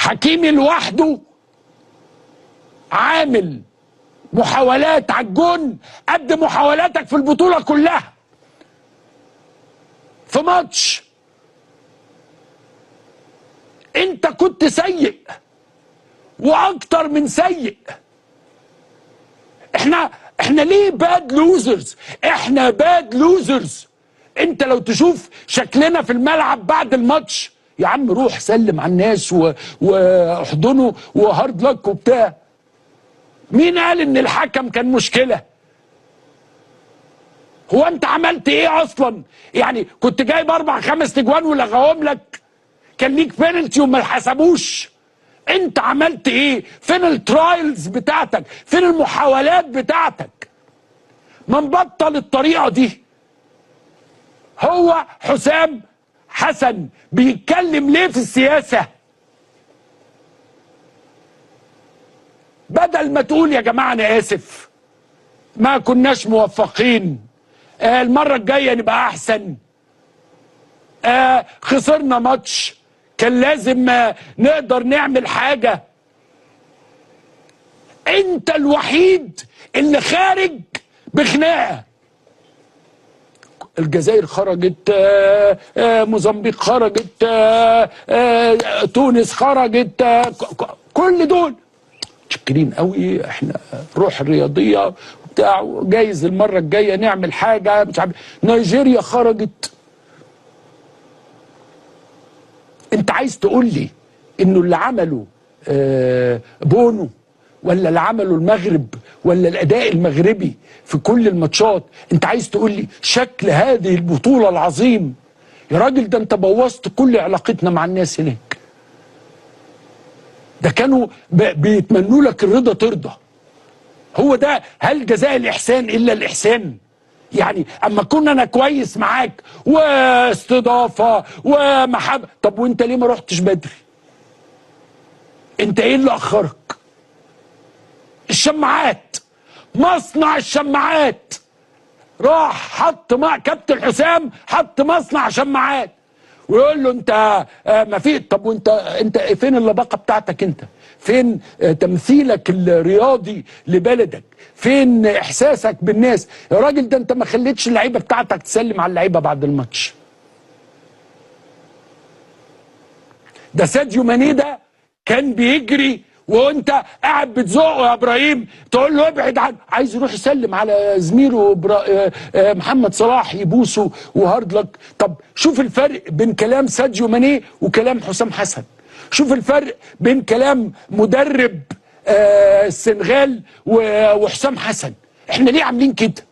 حكيمي لوحده عامل محاولات على الجون قد محاولاتك في البطولة كلها في ماتش. انت كنت سيء واكتر من سيء. احنا ليه باد لوزرز؟ احنا باد لوزرز. انت لو تشوف شكلنا في الملعب بعد الماتش، يا عم روح سلم على الناس واحضنه وهارد لك وبتاع. مين قال ان الحكم كان مشكلة؟ هو انت عملت ايه اصلا؟ يعني كنت جايب 4 5 تجوان ولغاهم لك، كان ليك بينالتي وما حسبوش. انت عملت ايه؟ فين الترايلز بتاعتك؟ فين المحاولات بتاعتك؟ ما نبطل الطريقة دي. هو حسام حسن بيتكلم ليه في السياسة؟ بدل ما تقول يا جماعة أنا آسف ما كناش موفقين، المرة الجاية نبقى أحسن، خسرنا ماتش كان لازم نقدر نعمل حاجة. أنت الوحيد اللي خارج بخناقة. الجزائر خرجت، موزمبيق خرجت، تونس خرجت، كل دول متشكرين قوي، احنا روح الرياضيه وبتاع، جايز المره الجايه نعمل حاجه مش عارف. نيجيريا خرجت. انت عايز تقول لي انه اللي عمله بونو ولا اللي عمله المغرب ولا الاداء المغربي في كل الماتشات، انت عايز تقول لي شكل هذه البطوله العظيم؟ يا راجل ده انت بوظت كل علاقتنا مع الناس هناك. ده كانوا بيتمنوا لك الرضا ترضى. هو ده؟ هل جزاء الإحسان إلا الإحسان؟ يعني أما كنا أنا كويس معاك واستضافة ومحبة، طب وأنت ليه ما رحتش بدري؟ أنت إيه اللي أخرك؟ الشماعات، مصنع الشماعات راح حط مع كابتن حسام، حط مصنع شماعات ويقول له انت ما في. طب وانت فين اللباقه بتاعتك؟ انت فين تمثيلك الرياضي لبلدك؟ فين احساسك بالناس؟ يا راجل ده انت ما خليتش اللعيبه بتاعتك تسلم على اللعيبه بعد الماتش. ده ساديو ماني ده كان بيجري وانت قاعد بتزقه يا ابراهيم، تقول له ابعد عنه، عايز يروح يسلم على زميله محمد صلاح يبوسه وهارد لك. طب شوف الفرق بين كلام ساديو ماني وكلام حسام حسن. شوف الفرق بين كلام مدرب السنغال وحسام حسن. احنا ليه عاملين كده؟